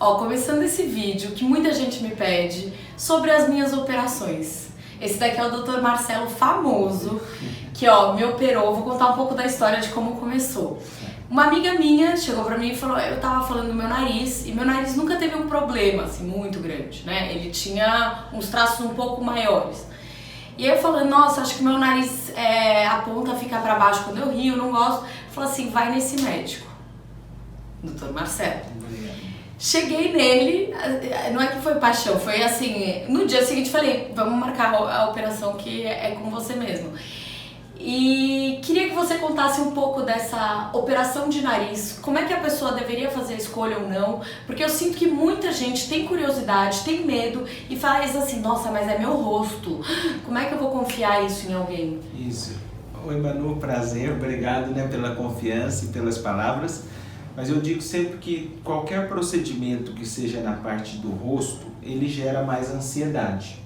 Ó, começando esse vídeo que muita gente me pede sobre as minhas operações. Esse daqui é o Dr. Marcelo famoso, que ó, me operou. Vou contar um pouco da história de como começou. Uma amiga minha chegou pra mim e falou, eu tava falando do meu nariz, e meu nariz nunca teve um problema, assim, muito grande, né? Ele tinha uns traços um pouco maiores. E aí eu falei, nossa, acho que meu nariz, a ponta fica pra baixo quando eu rio, eu não gosto. Falou assim, vai nesse médico, Dr. Marcelo. Cheguei nele, não é que foi paixão, foi assim, no dia seguinte falei, vamos marcar a operação que é com você mesmo. E queria que você contasse um pouco dessa operação de nariz, como é que a pessoa deveria fazer a escolha ou não, porque eu sinto que muita gente tem curiosidade, tem medo e faz assim, nossa, mas é meu rosto, como é que eu vou confiar isso em alguém? Isso. Oi Manu, prazer, obrigado, né, pela confiança e pelas palavras. Mas eu digo sempre que qualquer procedimento que seja na parte do rosto, ele gera mais ansiedade.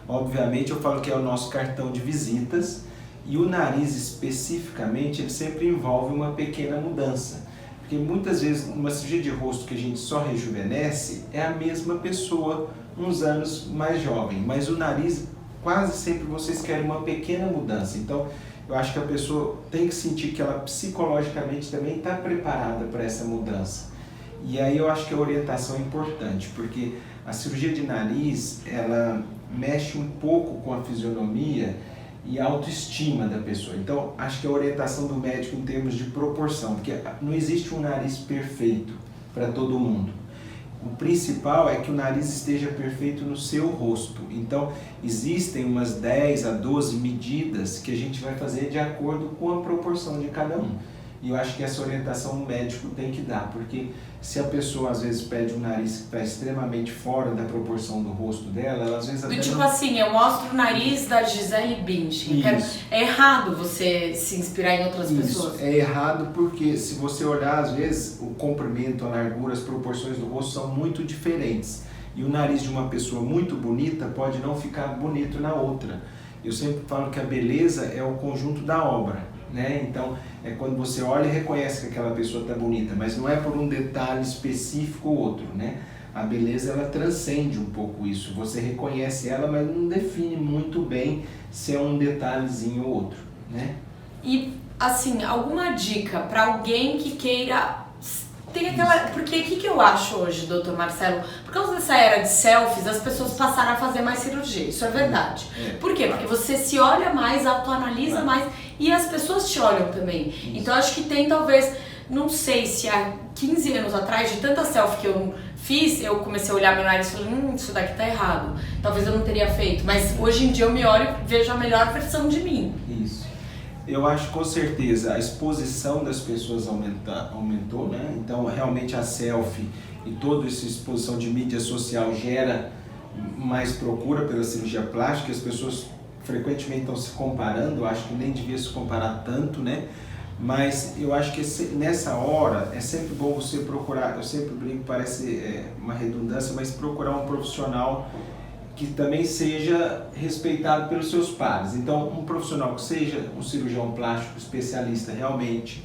Obviamente eu falo que é o nosso cartão de visitas e o nariz especificamente, ele sempre envolve uma pequena mudança. Porque muitas vezes uma cirurgia de rosto que a gente só rejuvenesce é a mesma pessoa uns anos mais jovem, mas o nariz quase sempre vocês querem uma pequena mudança. Então eu acho que a pessoa tem que sentir que ela psicologicamente também está preparada para essa mudança. E aí eu acho que a orientação é importante, porque a cirurgia de nariz, ela mexe um pouco com a fisionomia e a autoestima da pessoa. Então, acho que a orientação do médico em termos de proporção, porque não existe um nariz perfeito para todo mundo. O principal é que o nariz esteja perfeito no seu rosto. Então, existem umas 10 a 12 medidas que a gente vai fazer de acordo com a proporção de cada um. E eu acho que essa orientação o médico tem que dar, porque se a pessoa às vezes pede um nariz que está extremamente fora da proporção do rosto dela, ela às vezes até tipo não... assim, eu mostro o nariz da Gisele Bündchen. É errado você se inspirar em outras pessoas? É errado porque se você olhar, às vezes, o comprimento, a largura, as proporções do rosto são muito diferentes. E o nariz de uma pessoa muito bonita pode não ficar bonito na outra. Eu sempre falo que a beleza é o conjunto da obra, né? Então, é quando você olha e reconhece que aquela pessoa está bonita, mas não é por um detalhe específico ou outro, né? A beleza, ela transcende um pouco isso. Você reconhece ela, mas não define muito bem se é um detalhezinho ou outro, né? E, assim, alguma dica para alguém que queira... Tem aquela... Porque o que eu acho hoje, doutor Marcelo? Por causa dessa era de selfies, as pessoas passaram a fazer mais cirurgia. Isso é verdade. Por quê? Porque você se olha mais, autoanalisa mais e as pessoas te olham também. Então, acho que tem talvez... Não sei se há 15 anos atrás, de tanta selfie que eu fiz, eu comecei a olhar meu nariz e falei, isso daqui tá errado. Talvez eu não teria feito. Mas hoje em dia eu me olho e vejo a melhor versão de mim. Isso. Eu acho com certeza a exposição das pessoas aumentou, né? Então realmente a selfie e toda essa exposição de mídia social gera mais procura pela cirurgia plástica. As pessoas frequentemente estão se comparando, eu acho que nem devia se comparar tanto, né? Mas eu acho que nessa hora é sempre bom você procurar, eu sempre brinco, parece uma redundância, mas procurar um profissional que também seja respeitado pelos seus pares. Então, um profissional que seja um cirurgião plástico especialista realmente,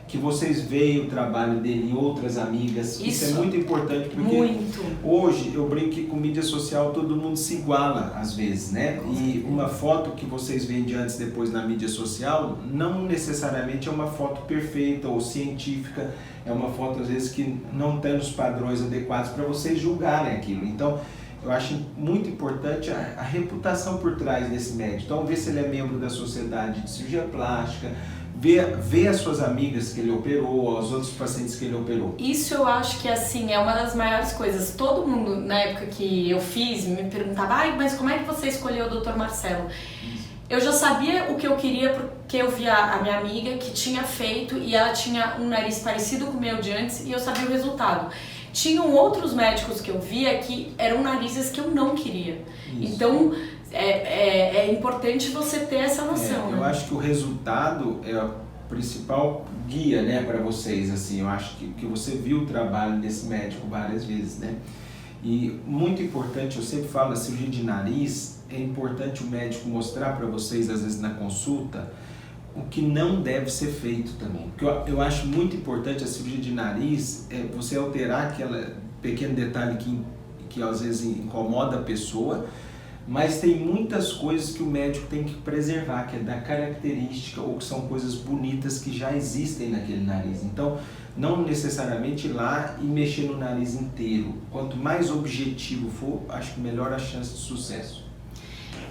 que vocês vejam o trabalho dele em outras amigas. Isso é muito importante, porque hoje eu brinco que com mídia social todo mundo se iguala às vezes, né? E uma foto que vocês veem de antes e depois na mídia social não necessariamente é uma foto perfeita ou científica, é uma foto às vezes que não tem os padrões adequados para vocês julgarem aquilo. Então, eu acho muito importante a reputação por trás desse médico. Então, ver se ele é membro da sociedade de cirurgia plástica, ver as suas amigas que ele operou, os outros pacientes que ele operou. Isso eu acho que assim é uma das maiores coisas. Todo mundo, na época que eu fiz, me perguntava, mas como é que você escolheu o Dr. Marcelo? Eu já sabia o que eu queria porque eu via a minha amiga que tinha feito e ela tinha um nariz parecido com o meu de antes e eu sabia o resultado. Tinham outros médicos que eu via que eram narizes que eu não queria. Isso. Então, é importante você ter essa noção. Eu acho que o resultado é a principal guia, né, para vocês. Assim, eu acho que você viu o trabalho desse médico várias vezes, né? E muito importante, eu sempre falo, a cirurgia de nariz, é importante o médico mostrar para vocês, às vezes na consulta, o que não deve ser feito também. Porque eu acho muito importante a cirurgia de nariz, você alterar aquele pequeno detalhe que às vezes incomoda a pessoa, mas tem muitas coisas que o médico tem que preservar, que é da característica ou que são coisas bonitas que já existem naquele nariz. Então, não necessariamente ir lá e mexer no nariz inteiro. Quanto mais objetivo for, acho que melhor a chance de sucesso.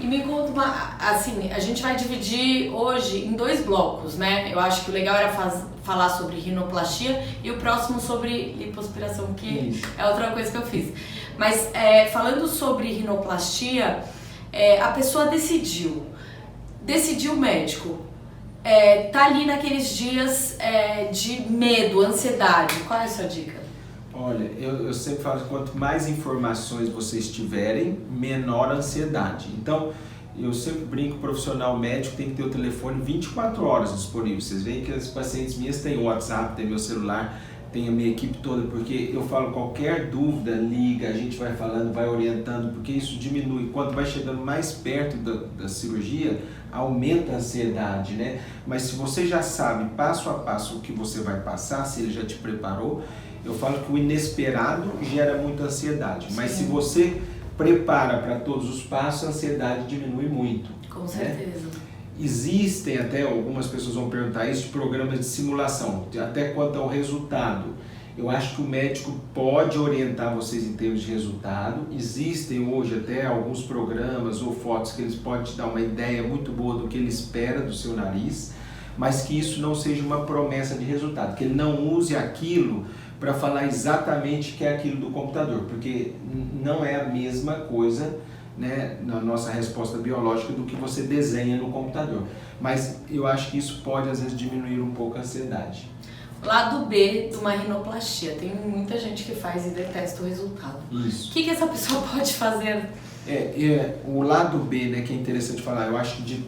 E me conta assim, a gente vai dividir hoje em 2 blocos, né? Eu acho que o legal era falar sobre rinoplastia e o próximo sobre lipoaspiração, que é outra coisa que eu fiz. Mas falando sobre rinoplastia, a pessoa decidiu o médico, tá ali naqueles dias de medo, ansiedade. Qual é a sua dica? Olha, eu sempre falo que quanto mais informações vocês tiverem, menor a ansiedade. Então, eu sempre brinco, o profissional médico tem que ter o telefone 24 horas disponível. Vocês veem que as pacientes minhas têm o WhatsApp, tem meu celular, tem a minha equipe toda, porque eu falo qualquer dúvida, liga, a gente vai falando, vai orientando, porque isso diminui. Quando vai chegando mais perto da cirurgia, aumenta a ansiedade, né? Mas se você já sabe passo a passo o que você vai passar, se ele já te preparou, eu falo que o inesperado gera muita ansiedade, mas se você prepara para todos os passos, a ansiedade diminui muito. Com certeza. Né? Existem até, algumas pessoas vão perguntar isso, programas de simulação, até quanto ao resultado. Eu acho que o médico pode orientar vocês em termos de resultado. Existem hoje até alguns programas ou fotos que eles podem te dar uma ideia muito boa do que ele espera do seu nariz, mas que isso não seja uma promessa de resultado, que ele não use aquilo para falar exatamente que é aquilo do computador, porque não é a mesma coisa, né, na nossa resposta biológica do que você desenha no computador. Mas eu acho que isso pode às vezes diminuir um pouco a ansiedade. Lado B de uma rinoplastia, tem muita gente que faz e detesta o resultado. Isso. O que essa pessoa pode fazer? O lado B, né, que é interessante falar, eu acho que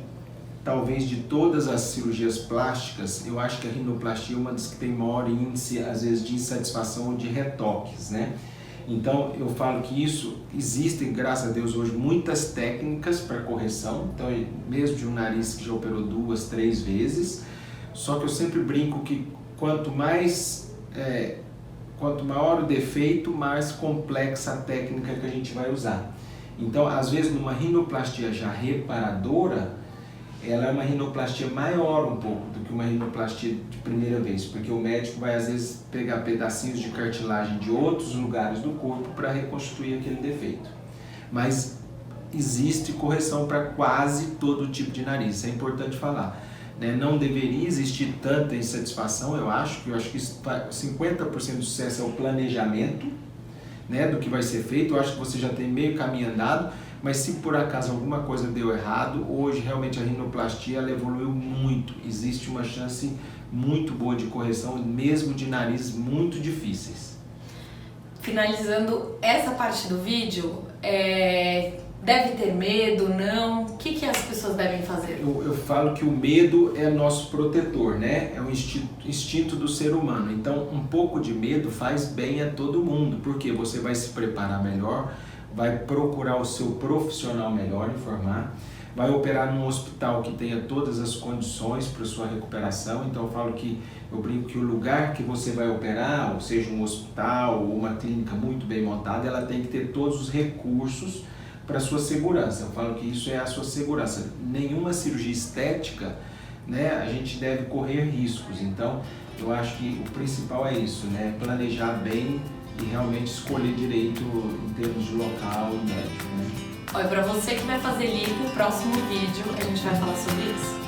talvez de todas as cirurgias plásticas, eu acho que a rinoplastia é uma das que tem maior índice, às vezes, de insatisfação ou de retoques, né? Então, eu falo que isso, existem, graças a Deus, hoje, muitas técnicas para correção, então, mesmo de um nariz que já operou 2, 3 vezes, só que eu sempre brinco que quanto maior o defeito, mais complexa a técnica que a gente vai usar. Então, às vezes, numa rinoplastia já reparadora, ela é uma rinoplastia maior um pouco do que uma rinoplastia de primeira vez, porque o médico vai às vezes pegar pedacinhos de cartilagem de outros lugares do corpo para reconstruir aquele defeito. Mas existe correção para quase todo tipo de nariz, isso é importante falar. Né? Não deveria existir tanta insatisfação, eu acho que 50% do sucesso é o planejamento, né, do que vai ser feito. Eu acho que você já tem meio caminho andado. Mas se por acaso alguma coisa deu errado, hoje realmente a rinoplastia ela evoluiu muito. Existe uma chance muito boa de correção, mesmo de narizes muito difíceis. Finalizando essa parte do vídeo, deve ter medo, não? O que as pessoas devem fazer? Eu falo que o medo é nosso protetor, né? É um instinto do ser humano. Então, um pouco de medo faz bem a todo mundo, porque você vai se preparar melhor, vai procurar o seu profissional melhor informar, vai operar num hospital que tenha todas as condições para sua recuperação. Então eu brinco que o lugar que você vai operar, ou seja um hospital ou uma clínica muito bem montada, ela tem que ter todos os recursos para sua segurança. Eu falo que isso é a sua segurança. Nenhuma cirurgia estética, né, a gente deve correr riscos. Então eu acho que o principal é isso, né, planejar bem e realmente escolher direito em termos de local e médico, né? Olha, para você que vai fazer lipo, o próximo vídeo a gente vai falar sobre isso.